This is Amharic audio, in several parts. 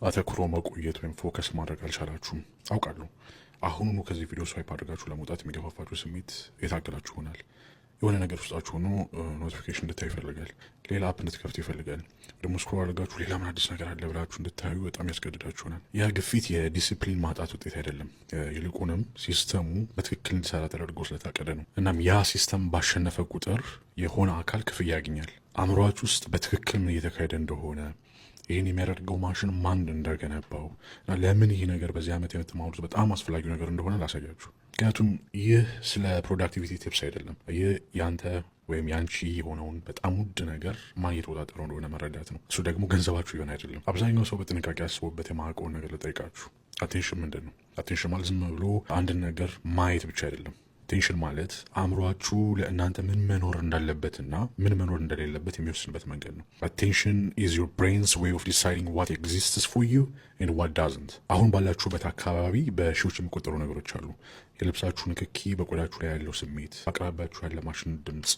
አተኩሮ መቆየት ወይም ፎከስ ማድረግ አልቻላችሁም አውቃለሁ። አሁኑኑ ከዚህ ቪዲዮ ስዋይፕ አድርጋችሁ ለመውጣት የሚገፋፋችሁ ስሜት የታገላችሁ ይሆናል። የሆነ ነገር ውስጣችሁ ሆኖ ኖቲፊኬሽን እንድታዩ ይፈልጋል። ሌላ አፕ እንድትከፍቱ ይፈልጋል። ደግሞ ስክሮል አድርጋችሁ ሌላ ምን አዲስ ነገር አለ ብላችሁ እንድታዩ በጣም ያስገድዳችሁ ይሆናል። ያ ግፊት የዲሲፕሊን ማጣት ውጤት አይደለም። ይልቁንም ሲስተሙ በትክክል እንዲሰራ ተደርጎ ስለታቀደ ነው። እናም ያ ሲስተም ባሸነፈ ቁጥር የሆነ አካል ክፍያ ያገኛል። አእምሯችሁ ውስጥ በትክክል ምን እየተካሄደ እንደሆነ ይህን የሚያደርገው ማሽን ማን እንደገነባው እና ለምን ይህ ነገር በዚህ ዓመት የምትማሩት በጣም አስፈላጊው ነገር እንደሆነ ላሳያችሁ። ምክንያቱም ይህ ስለ ፕሮዳክቲቪቲ ቲፕስ አይደለም። ይህ ያንተ ወይም ያንቺ የሆነውን በጣም ውድ ነገር ማን እየተቆጣጠረው እንደሆነ መረዳት ነው። እሱ ደግሞ ገንዘባችሁ ይሆን አይደለም። አብዛኛው ሰው በጥንቃቄ አስቦበት የማያውቀውን ነገር ልጠይቃችሁ። አቴንሽን ምንድን ነው? አቴንሽን ማለት ዝም ብሎ አንድን ነገር ማየት ብቻ አይደለም። አቴንሽን ማለት አእምሯችሁ ለእናንተ ምን መኖር እንዳለበትና ምን መኖር እንደሌለበት የሚወስንበት መንገድ ነው። አቴንሽን ኢዝ ዮር ብሬንስ ዌይ ኦፍ ዲሳይዲንግ ዋት ኤግዚስትስ ፎር ዩ ኤንድ ዋት ዳዝንት። አሁን ባላችሁበት አካባቢ በሺዎች የሚቆጠሩ ነገሮች አሉ። የልብሳችሁ ንክኪ፣ በቆዳችሁ ላይ ያለው ስሜት፣ አቅራቢያችሁ ያለ ማሽን ድምፅ፣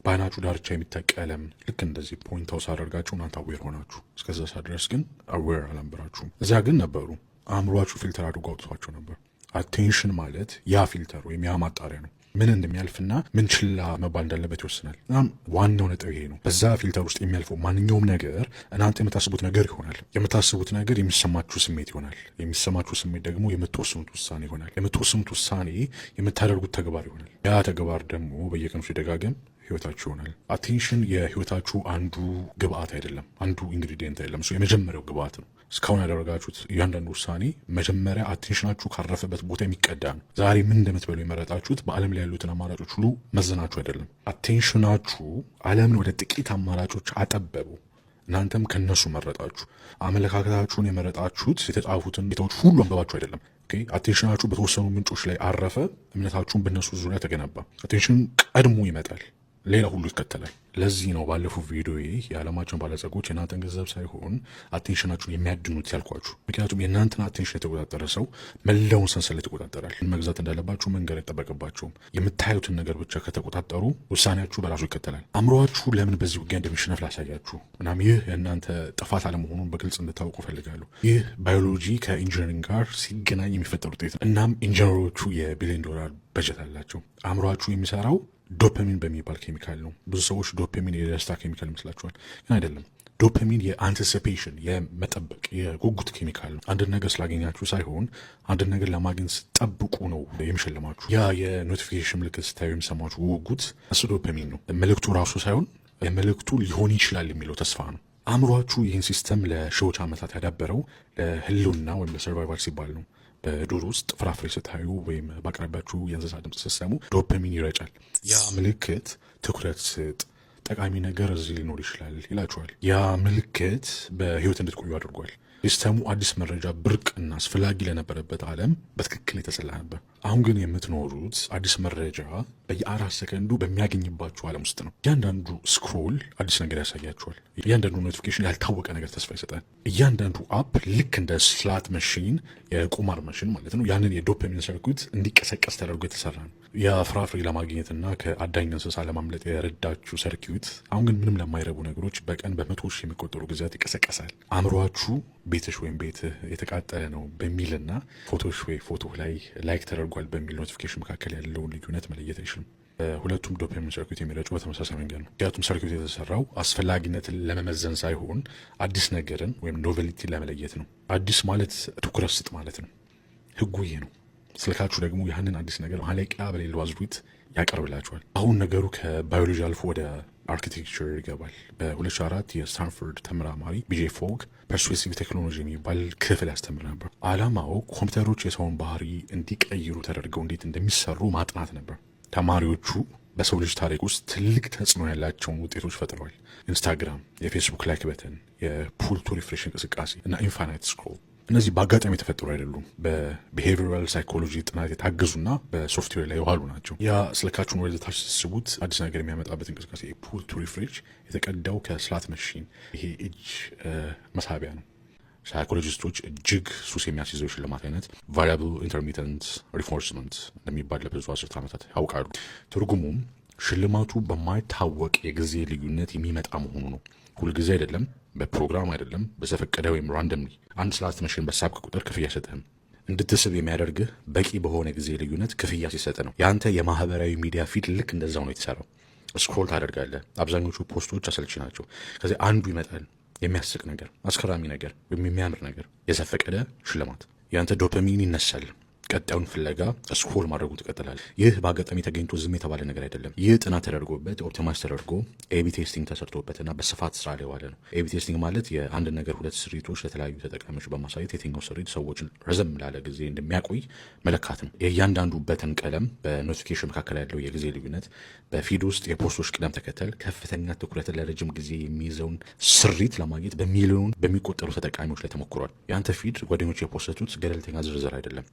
በአይናችሁ ዳርቻ የሚታይ ቀለም። ልክ እንደዚህ ፖይንት አውስ አደርጋችሁ እናንተ አዌር ሆናችሁ፣ እስከዛ ሰዓት ድረስ ግን አዌር አልነበራችሁም። እዚያ ግን ነበሩ። አእምሯችሁ ፊልተር አድርጎ አውጥቷቸው ነበር። አቴንሽን ማለት ያ ፊልተር ወይም ያ ማጣሪያ ነው። ምን እንደሚያልፍና ምን ችላ መባል እንዳለበት ይወስናል። እናም ዋናው ነጥብ ይሄ ነው። በዛ ፊልተር ውስጥ የሚያልፈው ማንኛውም ነገር እናንተ የምታስቡት ነገር ይሆናል። የምታስቡት ነገር የሚሰማችሁ ስሜት ይሆናል። የሚሰማችሁ ስሜት ደግሞ የምትወስኑት ውሳኔ ይሆናል። የምትወስኑት ውሳኔ የምታደርጉት ተግባር ይሆናል። ያ ተግባር ደግሞ በየቀኑ ሲደጋገም ህይወታችሁ ይሆናል። አቴንሽን የህይወታችሁ አንዱ ግብአት አይደለም፣ አንዱ ኢንግሪዲየንት አይደለም። እሱ የመጀመሪያው ግብአት ነው። እስካሁን ያደረጋችሁት እያንዳንዱ ውሳኔ መጀመሪያ አቴንሽናችሁ ካረፈበት ቦታ የሚቀዳ ነው። ዛሬ ምን እንደምትበሉ የመረጣችሁት በዓለም ላይ ያሉትን አማራጮች ሁሉ መዘናችሁ አይደለም። አቴንሽናችሁ ዓለምን ወደ ጥቂት አማራጮች አጠበቡ። እናንተም ከነሱ መረጣችሁ። አመለካከታችሁን የመረጣችሁት የተጻፉትን ቤታዎች ሁሉ አንበባችሁ አይደለም። አቴንሽናችሁ በተወሰኑ ምንጮች ላይ አረፈ። እምነታችሁን በእነሱ ዙሪያ ተገነባ። አቴንሽን ቀድሞ ይመጣል፣ ሌላ ሁሉ ይከተላል። ለዚህ ነው ባለፈው ቪዲዮ የዓለማችን ባለጸጎች የእናንተን ገንዘብ ሳይሆን አቴንሽናችሁን የሚያድኑት ያልኳችሁ። ምክንያቱም የእናንተን አቴንሽን የተቆጣጠረ ሰው መላውን ሰንሰለት ይቆጣጠራል። መግዛት እንዳለባችሁ መንገድ አይጠበቅባችሁም። የምታዩትን ነገር ብቻ ከተቆጣጠሩ ውሳኔያችሁ በራሱ ይከተላል። አእምሯችሁ ለምን በዚህ ውጊያ እንደሚሸነፍ ላሳያችሁ። እናም ይህ የእናንተ ጥፋት አለመሆኑን በግልጽ እንድታውቁ ፈልጋለሁ። ይህ ባዮሎጂ ከኢንጂነሪንግ ጋር ሲገናኝ የሚፈጠር ውጤት ነው። እናም ኢንጂነሮቹ የቢሊዮን ዶላር በጀት አላቸው። አእምሯችሁ የሚሰራው ዶፓሚን በሚባል ኬሚካል ነው። ብዙ ሰዎች ዶፓሚን የደስታ ኬሚካል ይመስላችኋል፣ ግን አይደለም። ዶፓሚን የአንቲሲፔሽን የመጠበቅ የጉጉት ኬሚካል ነው። አንድን ነገር ስላገኛችሁ ሳይሆን አንድን ነገር ለማግኘት ስጠብቁ ነው የሚሸልማችሁ። ያ የኖቲፊኬሽን ምልክት ስታዩ የሚሰማችሁ ጉጉት እሱ ዶፓሚን ነው። መልእክቱ ራሱ ሳይሆን መልእክቱ ሊሆን ይችላል የሚለው ተስፋ ነው። አእምሯችሁ ይህን ሲስተም ለሺዎች ዓመታት ያዳበረው ለህልውና ወይም ለሰርቫይቫል ሲባል ነው። በዱር ውስጥ ፍራፍሬ ስታዩ ወይም በአቅራቢያችሁ የእንስሳ ድምፅ ስትሰሙ ዶፓሚን ይረጫል። ያ ምልክት ትኩረት ስጥ፣ ጠቃሚ ነገር እዚህ ሊኖር ይችላል ይላችኋል። ያ ምልክት በህይወት እንድትቆዩ አድርጓል። ሲስተሙ አዲስ መረጃ ብርቅና አስፈላጊ ለነበረበት ዓለም በትክክል የተሰላ ነበር። አሁን ግን የምትኖሩት አዲስ መረጃ በየ4 ሰከንዱ በሚያገኝባችሁ ዓለም ውስጥ ነው። እያንዳንዱ ስክሮል አዲስ ነገር ያሳያችኋል። እያንዳንዱ ኖቲፊኬሽን ያልታወቀ ነገር ተስፋ ይሰጣል። እያንዳንዱ አፕ ልክ እንደ ስላት መሽን፣ የቁማር መሽን ማለት ነው። ያንን የዶፓሚን ሰርኩት እንዲቀሰቀስ ተደርጎ የተሰራ ነው። የፍራፍሬ ለማግኘትና ከአዳኝ እንስሳ ለማምለጥ የረዳችሁ ሰርኪዩት አሁን ግን ምንም ለማይረቡ ነገሮች በቀን በመቶዎች የሚቆጠሩ ጊዜያት ይቀሰቀሳል። አእምሯችሁ ቤትሽ ወይም ቤትህ የተቃጠለ ነው በሚልና ፎቶሽ ወይ ፎቶ ላይ ላይክ ተደርጓል በሚል ኖቲፊኬሽን መካከል ያለውን ልዩነት መለየት አይችልም። ሁለቱም ዶፓሚን ሰርኪዩት የሚረጩ በተመሳሳይ መንገድ ነው። ምክንያቱም ሰርኪዩት የተሰራው አስፈላጊነትን ለመመዘን ሳይሆን አዲስ ነገርን ወይም ኖቨሊቲ ለመለየት ነው። አዲስ ማለት ትኩረት ስጥ ማለት ነው። ህጉ ይሄ ነው። ስልካችሁ ደግሞ ያንን አዲስ ነገር ማለቂያ በሌለው አዙሪት ያቀርብላችኋል። አሁን ነገሩ ከባዮሎጂ አልፎ ወደ አርኪቴክቸር ይገባል። በ2004 የስታንፎርድ ተመራማሪ ቢጄ ፎግ ፐርሱሲቭ ቴክኖሎጂ የሚባል ክፍል ያስተምር ነበር። ዓላማው ኮምፒውተሮች የሰውን ባህሪ እንዲቀይሩ ተደርገው እንዴት እንደሚሰሩ ማጥናት ነበር። ተማሪዎቹ በሰው ልጅ ታሪክ ውስጥ ትልቅ ተጽዕኖ ያላቸውን ውጤቶች ፈጥረዋል። ኢንስታግራም፣ የፌስቡክ ላይክ በተን፣ የፑል ቱ ሪፍሬሽ እንቅስቃሴ እና ኢንፋናይት ስክሮል። እነዚህ በአጋጣሚ የተፈጠሩ አይደሉም። በቢሄቪራል ሳይኮሎጂ ጥናት የታገዙና በሶፍትዌር ላይ የዋሉ ናቸው። ያ ስልካችሁን ወደ ታች ስትስቡት አዲስ ነገር የሚያመጣበት እንቅስቃሴ ፑል ቱ ሪፍሬሽ የተቀዳው ከስላት መሽን ይሄ እጅ መሳቢያ ነው። ሳይኮሎጂስቶች እጅግ ሱስ የሚያስይዘው ሽልማት አይነት ቫሪያብል ኢንተርሚተንት ሪንፎርስመንት እንደሚባል ለብዙ 10 ዓመታት ያውቃሉ። ትርጉሙም ሽልማቱ በማይታወቅ የጊዜ ልዩነት የሚመጣ መሆኑ ነው። ሁልጊዜ አይደለም፣ በፕሮግራም አይደለም፣ በዘፈቀደ ወይም ራንደምሊ አንድ ስላት መሽን በሳብክ ቁጥር ክፍያ አይሰጥህም። እንድትስብ የሚያደርግህ በቂ በሆነ ጊዜ ልዩነት ክፍያ ሲሰጥ ነው። የአንተ የማህበራዊ ሚዲያ ፊድ ልክ እንደዛው ነው የተሰራው። ስክሮል ታደርጋለህ። አብዛኞቹ ፖስቶች አሰልቺ ናቸው። ከዚህ አንዱ ይመጣል፣ የሚያስቅ ነገር፣ አስገራሚ ነገር ወይም የሚያምር ነገር፣ የዘፈቀደ ሽልማት። የአንተ ዶፓሚን ይነሳል። ቀጣዩን ፍለጋ ስክሮል ማድረጉን ትቀጥላለህ። ይህ በአጋጣሚ ተገኝቶ ዝም የተባለ ነገር አይደለም። ይህ ጥናት ተደርጎበት ኦፕቲማይዝ ተደርጎ ኤቢ ቴስቲንግ ተሰርቶበትና በስፋት ስራ ላይ ዋለ ነው። ኤቢ ቴስቲንግ ማለት የአንድ ነገር ሁለት ስሪቶች ለተለያዩ ተጠቃሚዎች በማሳየት የትኛው ስሪት ሰዎችን ረዘም ላለ ጊዜ እንደሚያቆይ መለካት ነው። የእያንዳንዱ በተን ቀለም፣ በኖቲፊኬሽን መካከል ያለው የጊዜ ልዩነት፣ በፊድ ውስጥ የፖስቶች ቅደም ተከተል ከፍተኛ ትኩረትን ለረጅም ጊዜ የሚይዘውን ስሪት ለማግኘት በሚሊዮን በሚቆጠሩ ተጠቃሚዎች ላይ ተሞክሯል። የአንተ ፊድ ጓደኞች የፖስቱት ገለልተኛ ዝርዝር አይደለም።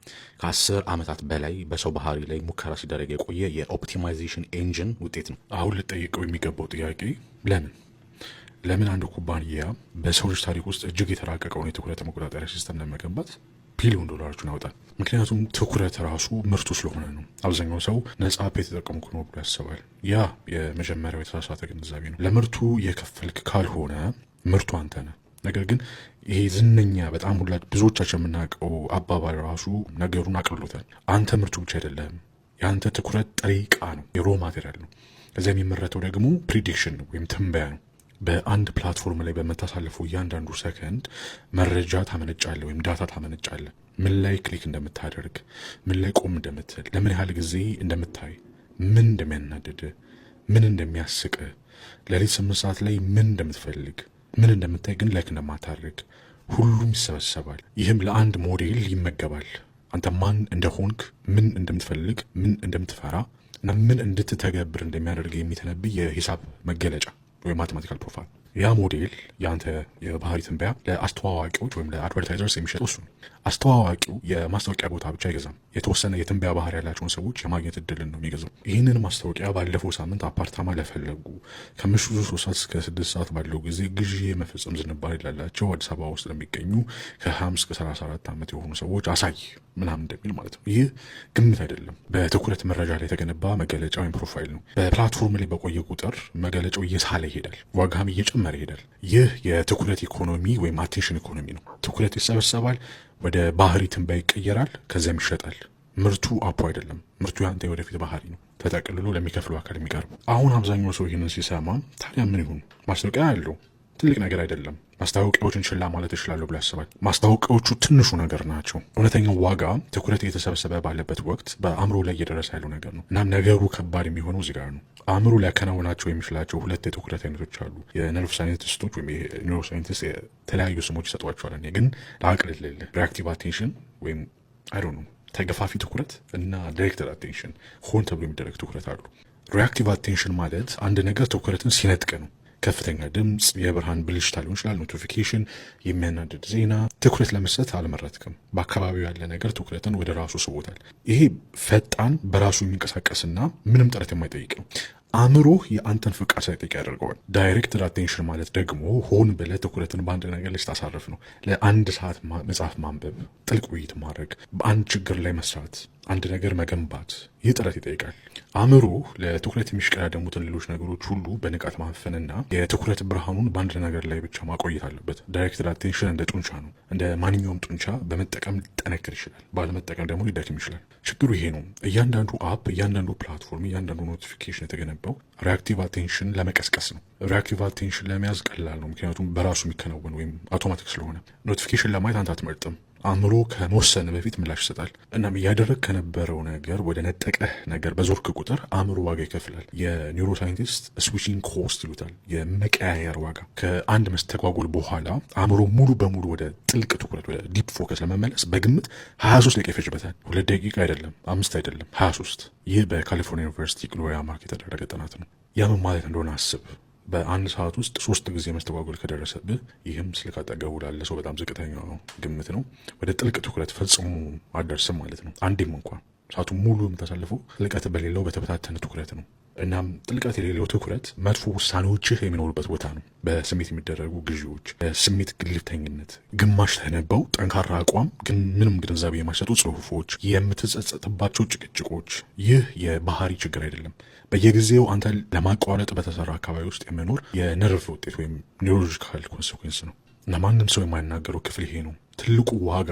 ከ10 ዓመታት በላይ በሰው ባህሪ ላይ ሙከራ ሲደረግ የቆየ የኦፕቲማይዜሽን ኤንጂን ውጤት ነው። አሁን ልጠይቀው የሚገባው ጥያቄ ለምን አንድ ኩባንያ በሰው ልጅ ታሪክ ውስጥ እጅግ የተራቀቀውን የትኩረት መቆጣጠሪያ ሲስተም ለመገንባት ቢሊዮን ዶላሮችን ያወጣል? ምክንያቱም ትኩረት ራሱ ምርቱ ስለሆነ ነው። አብዛኛው ሰው ነጻ አፕ የተጠቀምኩ ነው ብሎ ያስባል። ያ የመጀመሪያው የተሳሳተ ግንዛቤ ነው። ለምርቱ የከፈልክ ካልሆነ ምርቱ አንተ ነህ። ነገር ግን ይሄ ዝነኛ በጣም ብዙዎቻችን የምናውቀው አባባል ራሱ ነገሩን አቅልሎታል። አንተ ምርቱ ብቻ አይደለም፣ የአንተ ትኩረት ጥሬ ዕቃ ነው፣ የሮ ማቴሪያል ነው። ከዚያ የሚመረተው ደግሞ ፕሪዲክሽን ነው ወይም ትንበያ ነው። በአንድ ፕላትፎርም ላይ በምታሳልፈው እያንዳንዱ ሰከንድ መረጃ ታመነጫለህ ወይም ዳታ ታመነጫለህ። ምን ላይ ክሊክ እንደምታደርግ፣ ምን ላይ ቆም እንደምትል፣ ለምን ያህል ጊዜ እንደምታይ፣ ምን እንደሚያናድድ፣ ምን እንደሚያስቅ፣ ሌሊት 8 ሰዓት ላይ ምን እንደምትፈልግ፣ ምን እንደምታይ ግን ላይክ እንደማታደርግ ሁሉም ይሰበሰባል። ይህም ለአንድ ሞዴል ይመገባል። አንተ ማን እንደሆንክ፣ ምን እንደምትፈልግ፣ ምን እንደምትፈራ እና ምን እንድትተገብር እንደሚያደርግ የሚተነብይ የሂሳብ መገለጫ ወይም ማቴማቲካል ፕሮፋይል። ያ ሞዴል የአንተ የባህሪ ትንበያ ለአስተዋዋቂዎች ወይም ለአድቨርታይዘርስ የሚሸጠው እሱ ነው። አስተዋዋቂው የማስታወቂያ ቦታ ብቻ አይገዛም። የተወሰነ የትንበያ ባህሪ ያላቸውን ሰዎች የማግኘት እድልን ነው የሚገዛው። ይህንን ማስታወቂያ ባለፈው ሳምንት አፓርታማ ለፈለጉ ከምሽቱ 3 ሰዓት እስከ 6 ሰዓት ባለው ጊዜ ግዢ የመፈጸም ዝንባሌ ላላቸው አዲስ አበባ ውስጥ ለሚገኙ ከ50 እስከ 34 ዓመት የሆኑ ሰዎች አሳይ ምናምን እንደሚል ማለት ነው። ይህ ግምት አይደለም፣ በትኩረት መረጃ ላይ የተገነባ መገለጫ ወይም ፕሮፋይል ነው። በፕላትፎርም ላይ በቆየ ቁጥር መገለጫው እየሳለ ይሄዳል፣ ዋጋም እየጨመረ ይሄዳል። ይህ የትኩረት ኢኮኖሚ ወይም አቴንሽን ኢኮኖሚ ነው። ትኩረት ይሰበሰባል፣ ወደ ባህሪ ትንበያ ይቀየራል፣ ከዚያም ይሸጣል። ምርቱ አፖ አይደለም፣ ምርቱ ያንተ የወደፊት ባህሪ ነው፣ ተጠቅልሎ ለሚከፍለው አካል የሚቀርብ። አሁን አብዛኛው ሰው ይህንን ሲሰማ ታዲያ ምን ይሁን ማስታወቂያ ያለው ትልቅ ነገር አይደለም፣ ማስታወቂያዎችን ችላ ማለት እችላለሁ ብሎ ያስባል። ማስታወቂያዎቹ ትንሹ ነገር ናቸው። እውነተኛው ዋጋ ትኩረት እየተሰበሰበ ባለበት ወቅት በአእምሮ ላይ እየደረሰ ያለው ነገር ነው። እናም ነገሩ ከባድ የሚሆነው እዚህ ጋር ነው። አእምሮ ሊያከናውናቸው የሚችላቸው 2 የትኩረት አይነቶች አሉ። የነርቭ ሳይንቲስቶች ወይም የኒውሮ ሳይንቲስት የተለያዩ ስሞች ይሰጧቸዋል። እኔ ግን ለአቅልልልህ ሪአክቲቭ አቴንሽን ወይም አይ ዶንት ኖ ተገፋፊ ትኩረት እና ዳይሬክትድ አቴንሽን ሆን ተብሎ የሚደረግ ትኩረት አሉ። ሪአክቲቭ አቴንሽን ማለት አንድ ነገር ትኩረትን ሲነጥቅ ነው። ከፍተኛ ድምፅ፣ የብርሃን ብልሽታ ሊሆን ይችላል፣ ኖቲፊኬሽን፣ የሚያናድድ ዜና። ትኩረት ለመስጠት አልመረጥክም። በአካባቢው ያለ ነገር ትኩረትን ወደ ራሱ ስቦታል። ይሄ ፈጣን በራሱ የሚንቀሳቀስና ምንም ጥረት የማይጠይቅ ነው። አእምሮህ የአንተን ፍቃድ ሳይጠይቅ ያደርገዋል። ዳይሬክትድ አቴንሽን ማለት ደግሞ ሆን ብለህ ትኩረትን በአንድ ነገር ላይ ስታሳርፍ ነው። ለ1 ሰዓት መጽሐፍ ማንበብ፣ ጥልቅ ውይይት ማድረግ፣ በአንድ ችግር ላይ መስራት፣ አንድ ነገር መገንባት፣ ይህ ጥረት ይጠይቃል። አእምሮህ ለትኩረት የሚሽቀዳደሙትን ሌሎች ነገሮች ሁሉ በንቃት ማፈንና የትኩረት ብርሃኑን በአንድ ነገር ላይ ብቻ ማቆየት አለበት። ዳይሬክትድ አቴንሽን እንደ ጡንቻ ነው። እንደ ማንኛውም ጡንቻ በመጠቀም ሊጠነክር ይችላል፣ ባለመጠቀም ደግሞ ሊደክም ይችላል። ችግሩ ይሄ ነው። እያንዳንዱ አፕ፣ እያንዳንዱ ፕላትፎርም፣ እያንዳንዱ ኖቲፊኬሽን የተገነባው ሪአክቲቭ አቴንሽን ለመቀስቀስ ነው። ሪአክቲቭ አቴንሽን ለመያዝ ቀላል ነው፣ ምክንያቱም በራሱ የሚከናወን ወይም አውቶማቲክ ስለሆነ። ኖቲፊኬሽን ለማየት አንተ አትመርጥም። አእምሮ ከመወሰን በፊት ምላሽ ይሰጣል። እናም እያደረግ ከነበረው ነገር ወደ ነጠቀህ ነገር በዞርክ ቁጥር አእምሮ ዋጋ ይከፍላል። የኒውሮ ሳይንቲስት ስዊቺንግ ኮስት ይሉታል፣ የመቀያየር ዋጋ። ከአንድ መስተጓጎል በኋላ አእምሮ ሙሉ በሙሉ ወደ ጥልቅ ትኩረት ወደ ዲፕ ፎከስ ለመመለስ በግምት 23 ደቂቃ ይፈጅበታል። 2 ደቂቃ አይደለም፣ 5 አይደለም፣ 23። ይህ በካሊፎርኒያ ዩኒቨርሲቲ ግሎሪያ ማርክ የተደረገ ጥናት ነው። ያምን ማለት እንደሆነ አስብ። በ1 ሰዓት ውስጥ 3 ጊዜ መስተጓጎል ከደረሰብህ፣ ይህም ስልክ አጠገቡ ላለ ሰው በጣም ዝቅተኛ ግምት ነው። ወደ ጥልቅ ትኩረት ፈጽሞ አደርስም ማለት ነው። አንዴም እንኳን ሰዓቱን ሙሉ የምታሳልፈው ጥልቀት በሌለው በተበታተነ ትኩረት ነው። እናም ጥልቀት የሌለው ትኩረት መጥፎ ውሳኔዎችህ የሚኖሩበት ቦታ ነው። በስሜት የሚደረጉ ግዢዎች፣ በስሜት ግልፍተኝነት፣ ግማሽ ተነበው ጠንካራ አቋም ግን ምንም ግንዛቤ የማይሰጡ ጽሁፎች፣ የምትጸጸትባቸው ጭቅጭቆች። ይህ የባህሪ ችግር አይደለም። በየጊዜው አንተ ለማቋረጥ በተሰራ አካባቢ ውስጥ የሚኖር የነርቭ ውጤት ወይም ኒውሮሎጂካል ኮንሲኩዌንስ ነው። እና ማንም ሰው የማይናገረው ክፍል ይሄ ነው። ትልቁ ዋጋ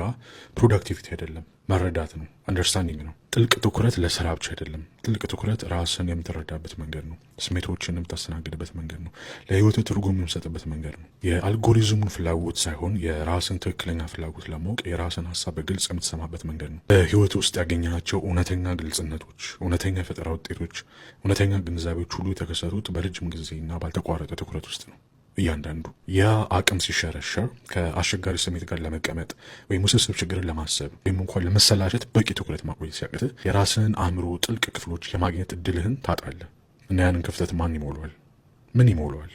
ፕሮዳክቲቪቲ አይደለም፣ መረዳት ነው፣ አንደርስታንዲንግ ነው። ጥልቅ ትኩረት ለስራ ብቻ አይደለም። ጥልቅ ትኩረት ራስን የምትረዳበት መንገድ ነው። ስሜቶችን የምታስተናግድበት መንገድ ነው። ለህይወት ትርጉም የምሰጥበት መንገድ ነው። የአልጎሪዝሙን ፍላጎት ሳይሆን የራስን ትክክለኛ ፍላጎት ለማወቅ የራስን ሀሳብ በግልጽ የምትሰማበት መንገድ ነው። በህይወት ውስጥ ያገኘናቸው እውነተኛ ግልጽነቶች፣ እውነተኛ የፈጠራ ውጤቶች፣ እውነተኛ ግንዛቤዎች ሁሉ የተከሰቱት በረጅም ጊዜና ባልተቋረጠ ትኩረት ውስጥ ነው። እያንዳንዱ ያ አቅም ሲሸረሸር ከአስቸጋሪ ስሜት ጋር ለመቀመጥ ወይም ውስብስብ ችግርን ለማሰብ ወይም እንኳን ለመሰላቸት በቂ ትኩረት ማቆየት ሲያቅትህ የራስህን አእምሮ ጥልቅ ክፍሎች የማግኘት እድልህን ታጣለህ። እና ያንን ክፍተት ማን ይሞላዋል? ምን ይሞላዋል?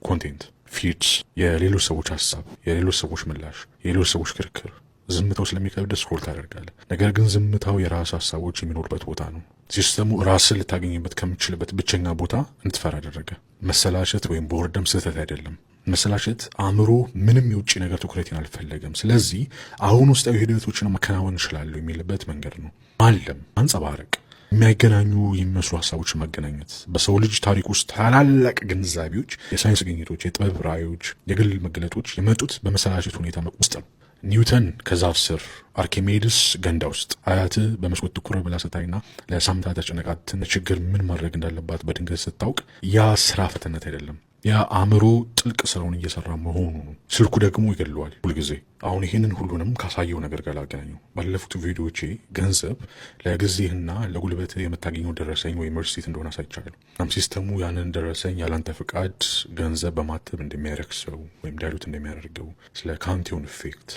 ኮንቴንት፣ ፊድስ፣ የሌሎች ሰዎች ሀሳብ፣ የሌሎች ሰዎች ምላሽ፣ የሌሎች ሰዎች ክርክር። ዝምታው ስለሚከብድ ስክሮል ታደርጋለህ። ነገር ግን ዝምታው የራስ ሀሳቦች የሚኖርበት ቦታ ነው። ሲስተሙ ራስን ልታገኝበት ከምችልበት ብቸኛ ቦታ እንድትፈራ አደረገ። መሰላቸት ወይም ቦርደም ስህተት አይደለም። መሰላቸት አእምሮ ምንም የውጭ ነገር ትኩረቴን አልፈለገም፣ ስለዚህ አሁን ውስጣዊ ሂደቶችን መከናወን እችላለሁ የሚልበት መንገድ ነው። ማለም፣ ማንጸባረቅ፣ የሚያገናኙ የሚመስሉ ሀሳቦችን ማገናኘት። በሰው ልጅ ታሪክ ውስጥ ታላላቅ ግንዛቤዎች፣ የሳይንስ ግኝቶች፣ የጥበብ ራእዮች፣ የግል መገለጦች የመጡት በመሰላቸት ሁኔታ ውስጥ ነው። ኒውተን ከዛፍ ስር፣ አርኪሜድስ ገንዳ ውስጥ፣ አያት በመስኮት ትኩር ብላ ስታይና ለሳምንታት ያስጨነቃትን ችግር ምን ማድረግ እንዳለባት በድንገት ስታውቅ ያ ስራ ፈተነት አይደለም፣ ያ አእምሮ ጥልቅ ስራውን እየሰራ መሆኑ ነው። ስልኩ ደግሞ ይገለዋል ሁልጊዜ። አሁን ይህንን ሁሉንም ካሳየው ነገር ጋር ላገናኘው። ባለፉት ቪዲዮቼ ገንዘብ ለጊዜህና ለጉልበት የምታገኘው ደረሰኝ ወይም ሪሲት እንደሆነ አሳይቻለሁ። እናም ሲስተሙ ያንን ደረሰኝ ያላንተ ፍቃድ ገንዘብ በማተብ እንደሚያረክሰው ወይም ዳይሉት እንደሚያደርገው፣ ስለ ካንቲውን ኢፌክት፣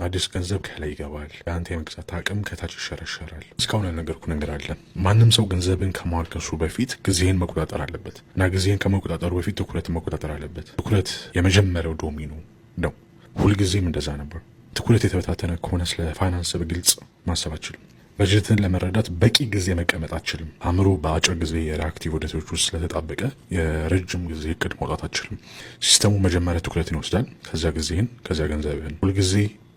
አዲስ ገንዘብ ከላይ ይገባል፣ የአንተ የመግዛት አቅም ከታች ይሸረሸራል። እስካሁን ያልነገርኩ ነገር አለ። ማንም ሰው ገንዘብን ከማርከሱ በፊት ጊዜህን መቆጣጠር አለበት እና ጊዜህን ከመቆጣጠሩ በፊት ትኩረት መቆጣጠር አለበት። ትኩረት የመጀመሪያው ዶሚኖ ነው። ሁልጊዜም እንደዛ ነበር። ትኩረት የተበታተነ ከሆነ ስለ ፋይናንስ በግልጽ ማሰብ አችልም። በጀትን ለመረዳት በቂ ጊዜ መቀመጥ አችልም። አእምሮ በአጭር ጊዜ የሪአክቲቭ ወደቶች ውስጥ ስለተጣበቀ የረጅም ጊዜ እቅድ ማውጣት አችልም። ሲስተሙ መጀመሪያ ትኩረትን ይወስዳል፣ ከዚያ ጊዜህን፣ ከዚያ ገንዘብህን። ሁልጊዜ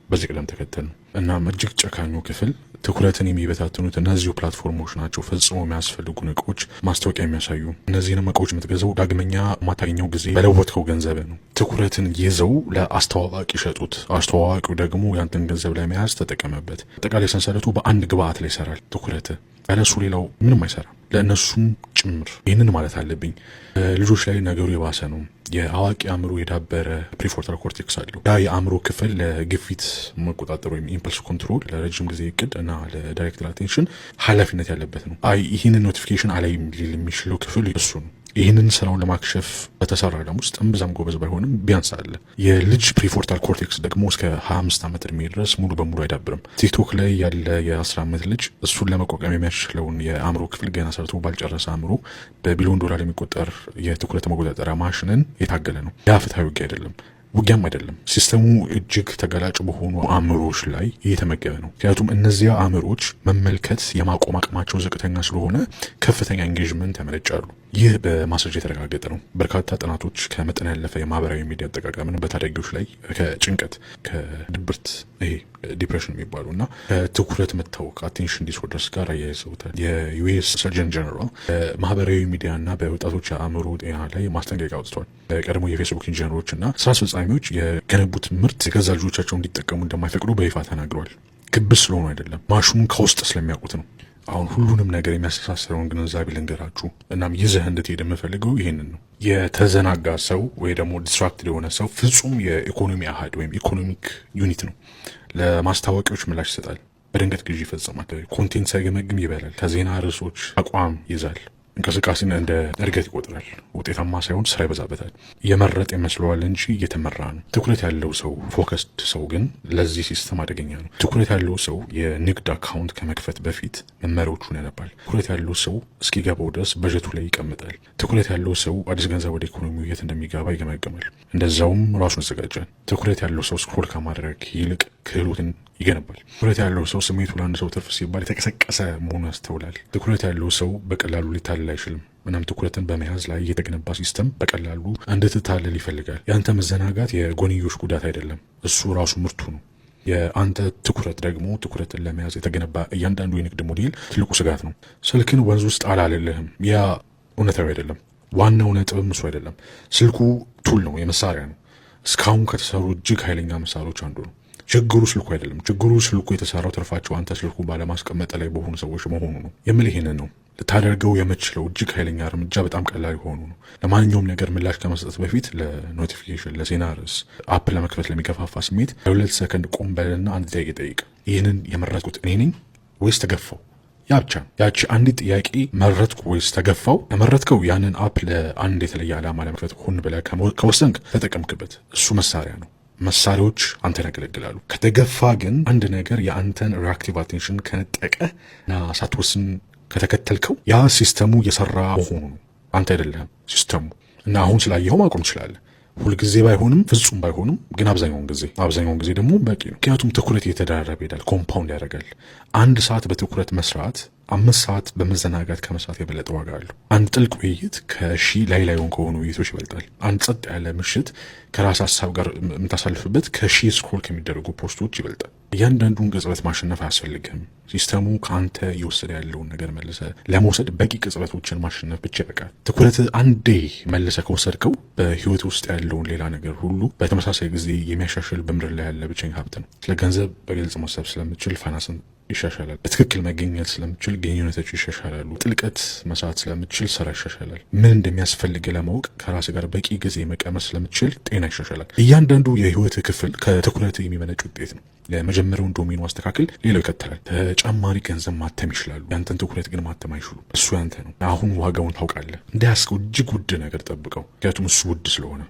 በዚህ ቅደም ተከተል ነው። እናም እጅግ ጨካኙ ክፍል ትኩረትን የሚበታትኑት እነዚሁ ፕላትፎርሞች ናቸው። ፈጽሞ የሚያስፈልጉ እቃዎች ማስታወቂያ የሚያሳዩ እነዚህንም እቃዎች የምትገዛው ዳግመኛ የማታገኘው ጊዜ በለወጥከው ገንዘብ ነው። ትኩረትን ይዘው ለአስተዋዋቂ ሸጡት። አስተዋዋቂው ደግሞ ያንተን ገንዘብ ላይ መያዝ ተጠቀመበት። አጠቃላይ ሰንሰለቱ በአንድ ግብአት ላይ ይሰራል። ትኩረት ያለሱ ሌላው ምንም አይሰራም፣ ለእነሱም ጭምር። ይህንን ማለት አለብኝ። ልጆች ላይ ነገሩ የባሰ ነው። የአዋቂ አእምሮ የዳበረ ፕሪፎርታል ኮርቴክስ አለው። ያ የአእምሮ ክፍል ለግፊት መቆጣጠር ወይም ኢምፐልስ ኮንትሮል፣ ለረጅም ጊዜ እቅድ እና ለዳይሬክት አቴንሽን ኃላፊነት ያለበት ነው። ይህንን ኖቲፊኬሽን አላይም ሊል የሚችለው ክፍል እሱ ነው። ይህንን ስራውን ለማክሸፍ በተሰራ ዓለም ውስጥ እምብዛም ጎበዝ ባይሆንም ቢያንስ አለ። የልጅ ፕሪፎርታል ኮርቴክስ ደግሞ እስከ 25 ዓመት እድሜ ድረስ ሙሉ በሙሉ አይዳብርም። ቲክቶክ ላይ ያለ የ10 ዓመት ልጅ እሱን ለመቋቋም የሚያስችለውን የአእምሮ ክፍል ገና ሰርቶ ባልጨረሰ አእምሮ በቢሊዮን ዶላር የሚቆጠር የትኩረት መቆጣጠሪያ ማሽንን የታገለ ነው። ያ ፍትሃዊ ውጊያ አይደለም፣ ውጊያም አይደለም። ሲስተሙ እጅግ ተገላጭ በሆኑ አእምሮዎች ላይ እየተመገበ ነው። ምክንያቱም እነዚያ አእምሮዎች መመልከት የማቆም አቅማቸው ዝቅተኛ ስለሆነ ከፍተኛ ኤንጌጅመንት ያመነጫሉ። ይህ በማስረጃ የተረጋገጠ ነው። በርካታ ጥናቶች ከመጠን ያለፈ የማህበራዊ ሚዲያ አጠቃቀምን በታዳጊዎች ላይ ከጭንቀት፣ ከድብርት፣ ይሄ ዲፕሬሽን የሚባሉ እና ከትኩረት መታወክ አቴንሽን ዲስኦርደርስ ጋር አያይዘውታል። የዩኤስ ሰርጀን ጀነራል በማህበራዊ ሚዲያ እና በወጣቶች የአእምሮ ጤና ላይ ማስጠንቀቂያ አውጥተዋል። ቀድሞ የፌስቡክ ኢንጂነሮች እና ስራ አስፈጻሚዎች የገነቡት ምርት የገዛ ልጆቻቸው እንዲጠቀሙ እንደማይፈቅዱ በይፋ ተናግረዋል። ግብስ ስለሆኑ አይደለም፣ ማሽኑን ከውስጥ ስለሚያውቁት ነው። አሁን ሁሉንም ነገር የሚያስተሳስረውን ግንዛቤ ልንገራችሁ። እናም ይዘህ እንድትሄድ የምፈልገው ይሄንን ነው። የተዘናጋ ሰው ወይ ደግሞ ዲስትራክትድ የሆነ ሰው ፍጹም የኢኮኖሚ አሃድ ወይም ኢኮኖሚክ ዩኒት ነው። ለማስታወቂያዎች ምላሽ ይሰጣል፣ በድንገት ግዢ ይፈጽማል፣ ኮንቴንት ሳይገመግም ይበላል፣ ከዜና ርዕሶች አቋም ይዛል፣ እንቅስቃሴን እንደ እድገት ይቆጥራል። ውጤታማ ሳይሆን ስራ ይበዛበታል። የመረጥ ይመስለዋል እንጂ እየተመራ ነው። ትኩረት ያለው ሰው ፎከስድ ሰው ግን ለዚህ ሲስተም አደገኛ ነው። ትኩረት ያለው ሰው የንግድ አካውንት ከመክፈት በፊት መመሪያዎቹን ያነባል። ትኩረት ያለው ሰው እስኪገባው ድረስ በጀቱ ላይ ይቀምጣል። ትኩረት ያለው ሰው አዲስ ገንዘብ ወደ ኢኮኖሚው የት እንደሚገባ ይገመገማል። እንደዛውም ራሱን ያዘጋጃል። ትኩረት ያለው ሰው ስክሮል ከማድረግ ይልቅ ክህሎትን ይገነባል። ትኩረት ያለው ሰው ስሜቱ ለአንድ ሰው ትርፍ ሲባል የተቀሰቀሰ መሆኑ ያስተውላል። ትኩረት ያለው ሰው በቀላሉ ሊታለል አይችልም። እናም ትኩረትን በመያዝ ላይ የተገነባ ሲስተም በቀላሉ እንድትታለል ይፈልጋል። የአንተ መዘናጋት የጎንዮሽ ጉዳት አይደለም፣ እሱ ራሱ ምርቱ ነው። የአንተ ትኩረት ደግሞ ትኩረትን ለመያዝ የተገነባ እያንዳንዱ የንግድ ሞዴል ትልቁ ስጋት ነው። ስልክን ወንዝ ውስጥ አላልልህም፣ ያ እውነታዊ አይደለም። ዋናው ነጥብም እሱ አይደለም። ስልኩ ቱል ነው፣ የመሳሪያ ነው። እስካሁን ከተሰሩ እጅግ ኃይለኛ መሳሪያዎች አንዱ ነው። ችግሩ ስልኩ አይደለም። ችግሩ ስልኩ የተሰራው ትርፋቸው አንተ ስልኩ ባለማስቀመጥ ላይ በሆኑ ሰዎች መሆኑ ነው። የምልህ ይሄንን ነው። ልታደርገው የምችለው እጅግ ኃይለኛ እርምጃ በጣም ቀላል የሆኑ ነው። ለማንኛውም ነገር ምላሽ ከመስጠት በፊት ለኖቲፊኬሽን፣ ለዜና ርዕስ፣ አፕ ለመክፈት ለሚገፋፋ ስሜት ለ2 ሰከንድ ቆም በልና አንድ ጥያቄ ጠይቅ። ይህንን የመረጥኩት እኔ ነኝ ወይስ ተገፋው? ያ ብቻ። ያቺ አንዲት ጥያቄ መረጥኩ ወይስ ተገፋው? የመረጥከው ያንን አፕ ለአንድ የተለየ ዓላማ ለመክፈት ሆን ብለህ ከወሰንክ ተጠቀምክበት። እሱ መሳሪያ ነው። መሳሪያዎች አንተን ያገለግላሉ። ከተገፋ ግን አንድ ነገር የአንተን ሪአክቲቭ አቴንሽን ከነጠቀ እና ሳትወስን ከተከተልከው ያ ሲስተሙ የሰራ መሆኑ ነው፣ አንተ አይደለህም ሲስተሙ። እና አሁን ስላየኸው ማቆም ትችላለህ። ሁልጊዜ ባይሆንም ፍጹም ባይሆንም ግን አብዛኛውን ጊዜ ደግሞ በቂ ነው። ምክንያቱም ትኩረት እየተደራረበ ይሄዳል፣ ኮምፓውንድ ያደርጋል። 1 ሰዓት በትኩረት መስራት 5 ሰዓት በመዘናጋት ከመስራት የበለጠ ዋጋ አለው። አንድ ጥልቅ ውይይት ከ1000 ላይሆን ከሆኑ ውይይቶች ይበልጣል። አንድ ጸጥ ያለ ምሽት ከራስ ሀሳብ ጋር የምታሳልፍበት ከ1000 ስክሮል ከሚደረጉ ፖስቶች ይበልጣል። እያንዳንዱን ቅጽበት ማሸነፍ አያስፈልግም። ሲስተሙ ከአንተ እየወሰደ ያለውን ነገር መልሰ ለመውሰድ በቂ ቅጽበቶችን ማሸነፍ ብቻ ይበቃል። ትኩረት አንዴ መልሰ ከወሰድከው በህይወት ውስጥ ያለውን ሌላ ነገር ሁሉ በተመሳሳይ ጊዜ የሚያሻሽል በምድር ላይ ያለ ብቸኛ ሀብት ነው። ስለ ገንዘብ በግልጽ ማሰብ ስለምችል ፋይናንስን ይሻሻላል። በትክክል መገኘት ስለምችል ግንኙነቶች ይሻሻላሉ። ጥልቀት መስራት ስለምችል ስራ ይሻሻላል። ምን እንደሚያስፈልግ ለማወቅ ከራስ ጋር በቂ ጊዜ መቀመጥ ስለምችል ጤና ይሻሻላል። እያንዳንዱ የህይወት ክፍል ከትኩረት የሚመነጭ ውጤት ነው። የመጀመሪያውን ዶሜን ማስተካከል ሌላው ይከተላል። ተጨማሪ ገንዘብ ማተም ይችላሉ፣ ያንተን ትኩረት ግን ማተም አይችሉም። እሱ ያንተ ነው። አሁን ዋጋውን ታውቃለህ። እንዳያስከው እጅግ ውድ ነገር ጠብቀው፣ ምክንያቱም እሱ ውድ ስለሆነ